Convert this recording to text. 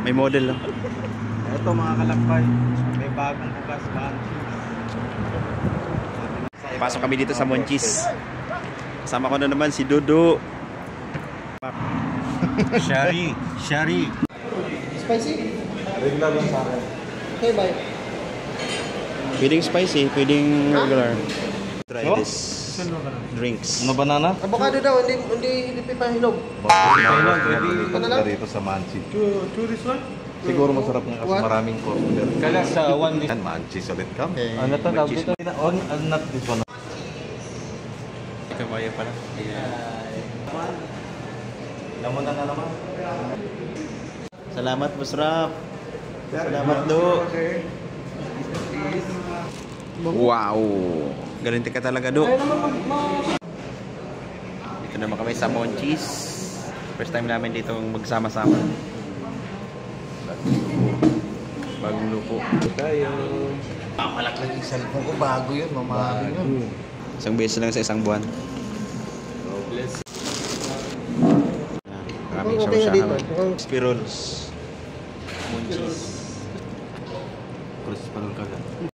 May model, no? Ito mga kalakbay, may bagong bukas Monchis. Pasok kami dito sa Monchis. Kasama ko na naman si Dudu. Shari. Spicy? Regular lang sa akin. Okay, bye. Pwedeng spicy, pwedeng regular. Try Oh? this. Drinks. Ano banana? Avocado daw, hindi pa hinog. Panala dito sa Monchis. Tourist one? Siguro masarap nga kasi What? maraming customer. Kaya sa one dish. Monchis ulit kami. Okay. Ano to? Tawag dito? On, not this one. Ikaw kaya pala. Lamunan na naman. Salamat, Busrap. Salamat, Do. Wow. Galing ka talaga, Do. Dito naman kami sa Monchis. First time namin dito magsama-sama. Bagong lupo. Tayo. Malaki yung cellphone ko, bago yun, mamahaling yun. Isang beses lang sa isang buwan. Maraming Okay nga dito. sausahan. Spirols. Monchis. Chris, parang kagat.